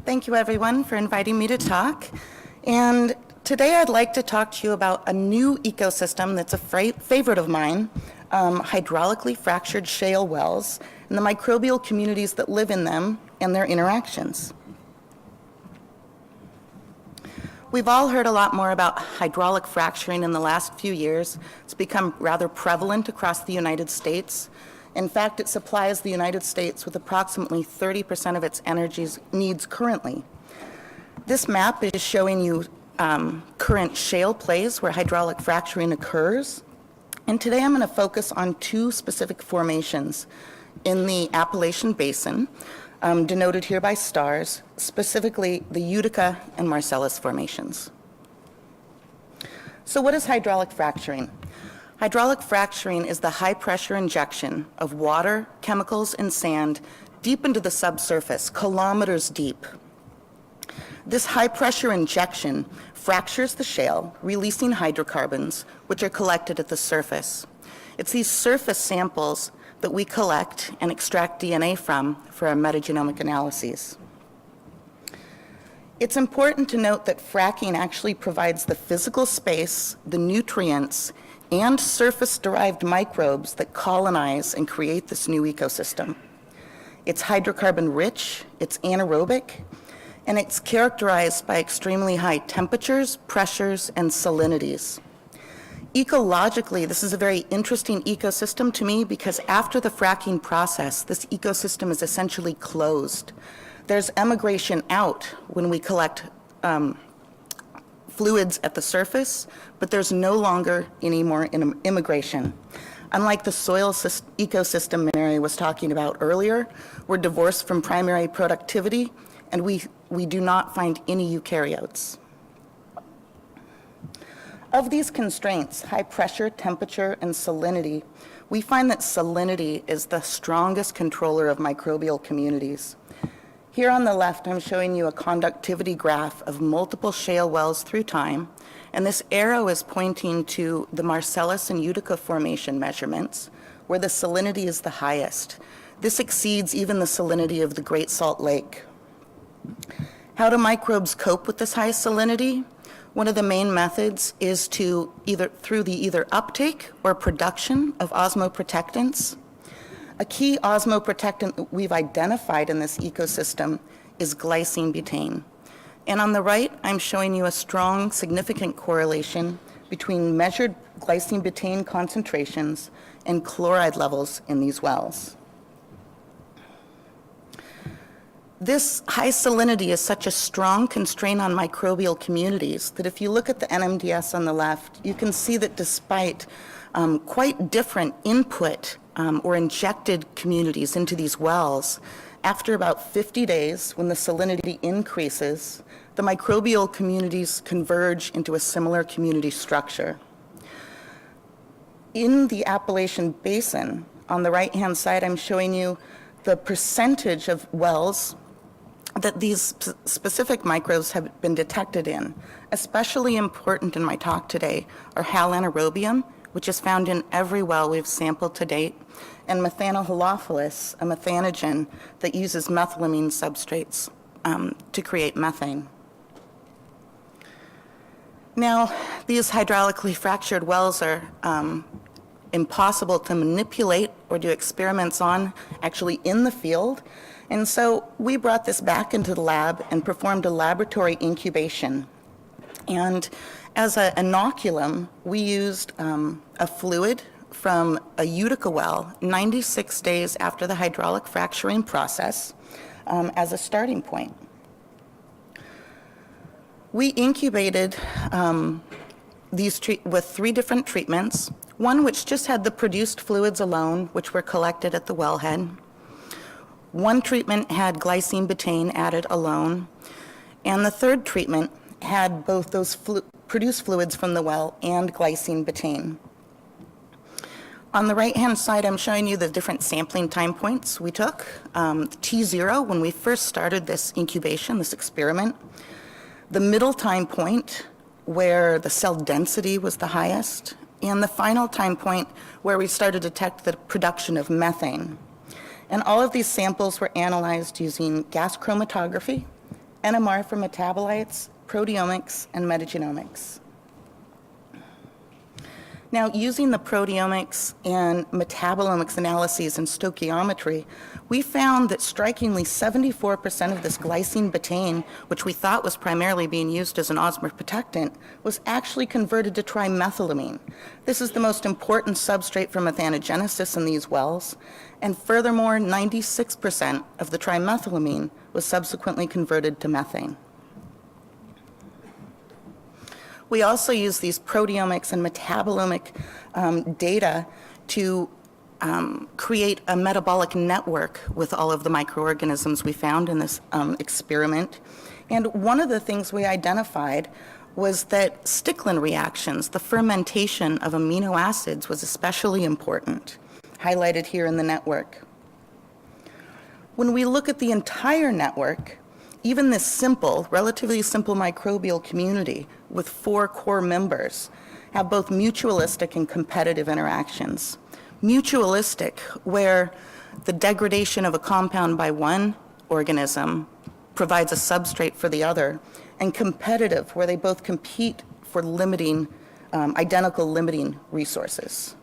Thank you everyone for inviting me to talk. And today I'd like to talk to you about a new ecosystem that's a favorite of mine, hydraulically fractured shale wells and the microbial communities that live in them and their interactions. We've all heard a lot more about hydraulic fracturing in the last few years. It's become rather prevalent across the United States. In fact, it supplies the United States with approximately 30% of its energy needs currently. This map is showing you current shale plays where hydraulic fracturing occurs. And today I'm going to focus on two specific formations in the Appalachian Basin, denoted here by stars, specifically the Utica and Marcellus formations. So what is hydraulic fracturing? Hydraulic fracturing is the high-pressure injection of water, chemicals, and sand deep into the subsurface, kilometers deep. This high-pressure injection fractures the shale, releasing hydrocarbons, which are collected at the surface. It's these surface samples that we collect and extract DNA from for our metagenomic analyses. It's important to note that fracking actually provides the physical space, the nutrients, and surface-derived microbes that colonize and create this new ecosystem. It's hydrocarbon-rich, it's anaerobic, and it's characterized by extremely high temperatures, pressures, and salinities. Ecologically, this is a very interesting ecosystem to me because after the fracking process, this ecosystem is essentially closed. There's emigration out when we collect fluids at the surface, but there's no longer any more immigration. Unlike the soil ecosystem Mary was talking about earlier, we're divorced from primary productivity, and we do not find any eukaryotes. Of these constraints, high pressure, temperature, and salinity, we find that salinity is the strongest controller of microbial communities. Here on the left, I'm showing you a conductivity graph of multiple shale wells through time, and this arrow is pointing to the Marcellus and Utica formation measurements, where the salinity is the highest. This exceeds even the salinity of the Great Salt Lake. How do microbes cope with this high salinity? One of the main methods is to through the uptake or production of osmoprotectants. A key osmoprotectant that we've identified in this ecosystem is glycine butane. And on the right, I'm showing you a strong, significant correlation between measured glycine butane concentrations and chloride levels in these wells. This high salinity is such a strong constraint on microbial communities that if you look at the NMDS on the left, you can see that despite quite different input or injected communities into these wells, after about 50 days, when the salinity increases, the microbial communities converge into a similar community structure. In the Appalachian Basin, on the right-hand side, I'm showing you the percentage of wells that these specific microbes have been detected in. Especially important in my talk today are Halanerobium, which is found in every well we've sampled to date, and methanohalophilus, a methanogen that uses methylamine substrates to create methane. Now, these hydraulically fractured wells are impossible to manipulate or do experiments on actually in the field. And so we brought this back into the lab and performed a laboratory incubation. And as an inoculum, we used a fluid from a Utica well 96 days after the hydraulic fracturing process as a starting point. We incubated these with 3 different treatments, one which just had the produced fluids alone, which were collected at the wellhead. One treatment had glycine butane added alone, and the third treatment had both those produced fluids from the well and glycine butane. On the right-hand side, I'm showing you the different sampling time points we took. T0, when we first started this incubation, this experiment. The middle time point, where the cell density was the highest, and the final time point where we started to detect the production of methane. And all of these samples were analyzed using gas chromatography, NMR for metabolites, proteomics, and metagenomics. Now, using the proteomics and metabolomics analyses in stoichiometry, we found that strikingly 74% of this glycine betaine, which we thought was primarily being used as an osmoprotectant, was actually converted to trimethylamine. This is the most important substrate for methanogenesis in these wells, and furthermore, 96% of the trimethylamine was subsequently converted to methane. We also use these proteomics and metabolomic data to create a metabolic network with all of the microorganisms we found in this experiment. And one of the things we identified was that Stickland reactions, the fermentation of amino acids, was especially important, highlighted here in the network. When we look at the entire network, even this simple, relatively simple microbial community with 4 core members have both mutualistic and competitive interactions. Mutualistic, where the degradation of a compound by one organism provides a substrate for the other, and competitive, where they both compete for limiting, identical limiting resources.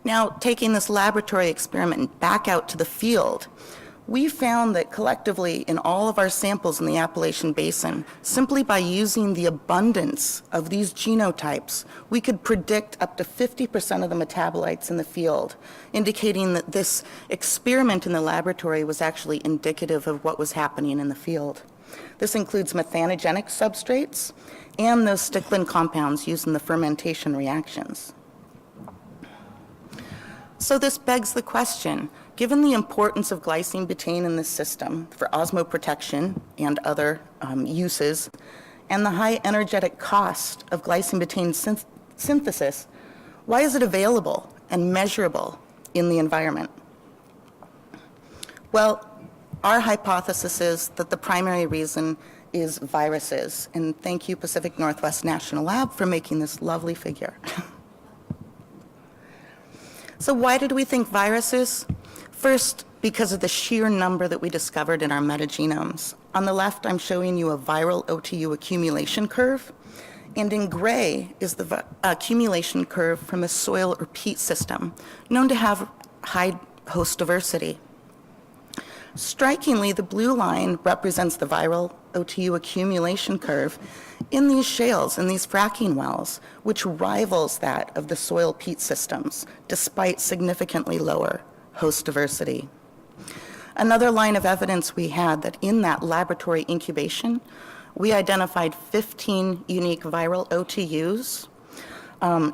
Now, taking this laboratory experiment back out to the field, we found that collectively in all of our samples in the Appalachian Basin, simply by using the abundance of these genotypes, we could predict up to 50% of the metabolites in the field, indicating that this experiment in the laboratory was actually indicative of what was happening in the field. This includes methanogenic substrates and those Stickland compounds used in the fermentation reactions. So this begs the question, given the importance of glycine betaine in this system for osmoprotection and other uses, and the high energetic cost of glycine betaine synthesis, why is it available and measurable in the environment? Well, our hypothesis is that the primary reason is viruses, and thank you Pacific Northwest National Lab for making this lovely figure. So why did we think viruses? First, because of the sheer number that we discovered in our metagenomes. On the left, I'm showing you a viral OTU accumulation curve, and in gray is the accumulation curve from a soil or peat system, known to have high host diversity. Strikingly, the blue line represents the viral OTU accumulation curve in these shales, in these fracking wells, which rivals that of the soil peat systems, despite significantly lower host diversity. Another line of evidence we had that in that laboratory incubation, we identified 15 unique viral OTUs.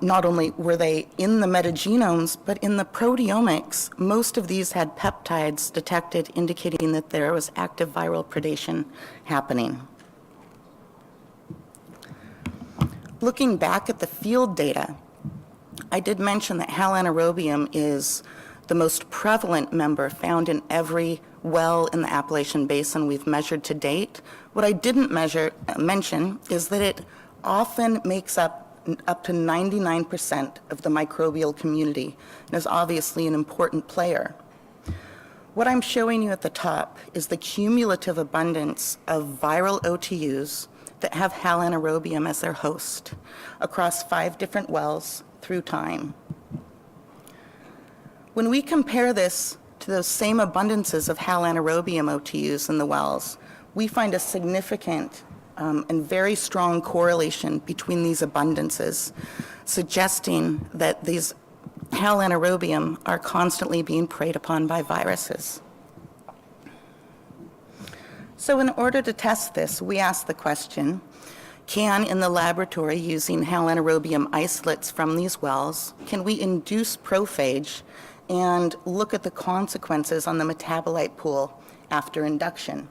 Not only were they in the metagenomes, but in the proteomics, most of these had peptides detected indicating that there was active viral predation happening. Looking back at the field data, I did mention that Halanerobium is the most prevalent member found in every well in the Appalachian Basin we've measured to date. What I didn't mention is that it often makes up to 99% of the microbial community and is obviously an important player. What I'm showing you at the top is the cumulative abundance of viral OTUs that have Halanerobium as their host across 5 different wells through time. When we compare this to those same abundances of Halanerobium OTUs in the wells, we find a significant and very strong correlation between these abundances, suggesting that these Halanerobium are constantly being preyed upon by viruses. So in order to test this, we asked the question, can, in the laboratory using Halanerobium isolates from these wells, can we induce prophage and look at the consequences on the metabolite pool after induction?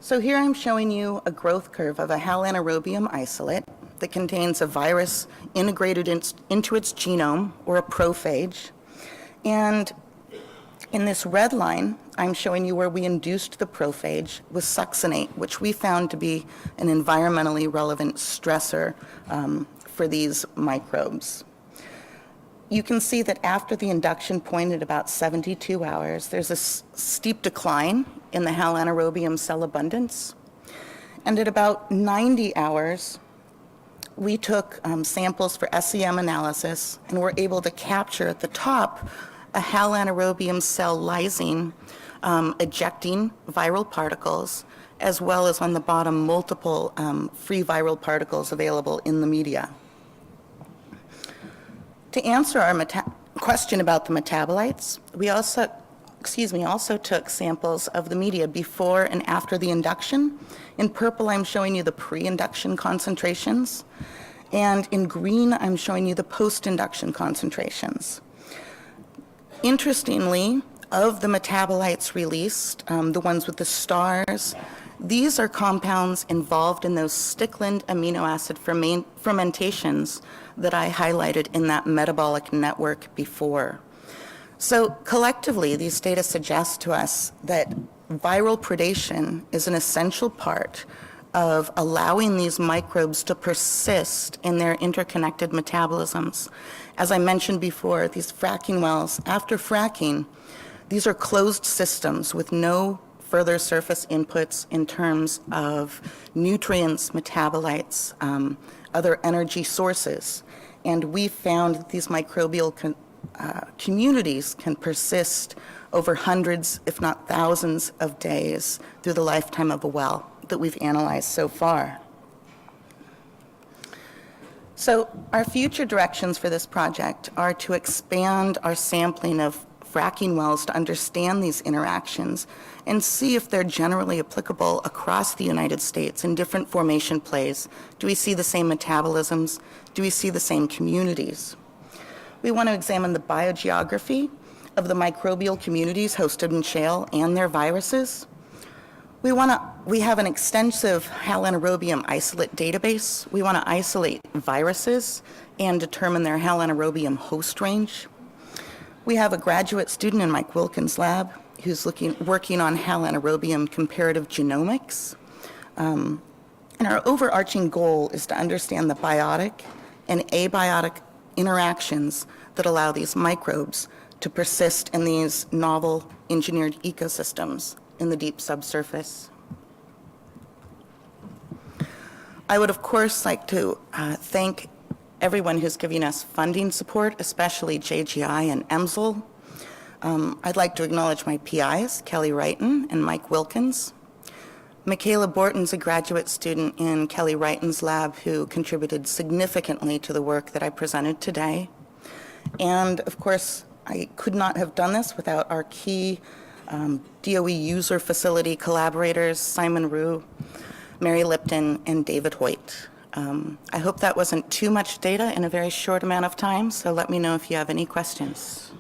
So here I'm showing you a growth curve of a Halanerobium isolate that contains a virus integrated into its genome, or a prophage. And in this red line, I'm showing you where we induced the prophage with succinate, which we found to be an environmentally relevant stressor for these microbes. you can see that after the induction point at about 72 hours, there's a steep decline in the Halanerobium cell abundance. And at about 90 hours, we took samples for SEM analysis and were able to capture at the top a Halanerobium cell lysine ejecting viral particles, as well as on the bottom multiple free viral particles available in the media. To answer our question about the metabolites, we also took samples of the media before and after the induction. In purple, I'm showing you the pre-induction concentrations, and in green, I'm showing you the post-induction concentrations. Interestingly, of the metabolites released, the ones with the stars, these are compounds involved in those stickland amino acid fermentations that I highlighted in that metabolic network before. So collectively, these data suggest to us that viral predation is an essential part of allowing these microbes to persist in their interconnected metabolisms. As I mentioned before, these fracking wells, after fracking, these are closed systems with no further surface inputs in terms of nutrients, metabolites, other energy sources. And we found that these microbial communities can persist over hundreds, if not thousands, of days through the lifetime of a well that we've analyzed so far. So our future directions for this project are to expand our sampling of fracking wells to understand these interactions and see if they're generally applicable across the United States in different formation plays. Do we see the same metabolisms? Do we see the same communities? We want to examine the biogeography of the microbial communities hosted in shale and their viruses. We have an extensive Halanerobium isolate database. We want to isolate viruses and determine their Halanerobium host range. We have a graduate student in Mike Wilkins' lab who's working on Halanerobium comparative genomics. And our overarching goal is to understand the biotic and abiotic interactions that allow these microbes to persist in these novel engineered ecosystems in the deep subsurface. I would, of course, like to thank everyone who's giving us funding support, especially JGI and EMSL. I'd like to acknowledge my PIs, Kelly Wrighton and Mike Wilkins. Michaela Borton's a graduate student in Kelly Wrighton's lab who contributed significantly to the work that I presented today. And of course, I could not have done this without our key DOE user facility collaborators, Simon Rue, Mary Lipton, and David Hoyt. I hope that wasn't too much data in a very short amount of time, so let me know if you have any questions.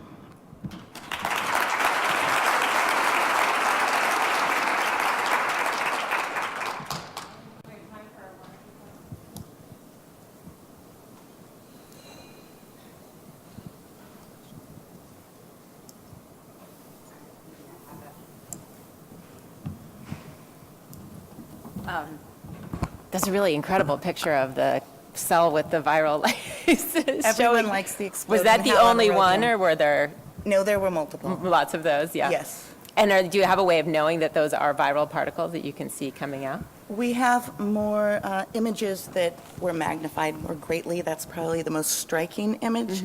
That's a really incredible picture of the cell with the viral lysis. Everyone likes the explosion. Was that the only one, or were there? No, there were multiple. Lots of those, yeah. Yes. And do you have a way of knowing that those are viral particles that you can see coming out? We have more images that were magnified more greatly. That's probably the most striking image.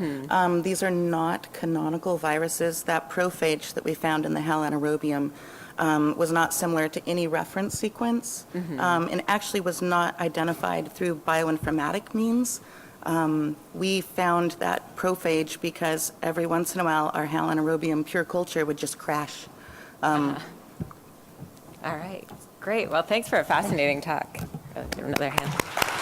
These are not canonical viruses. That prophage that we found in the Halanerobium was not similar to any reference sequence, and actually was not identified through bioinformatic means. We found that prophage because every once in a while our Halanerobium pure culture would just crash. All right, great. Well, thanks for a fascinating talk. Give another hand.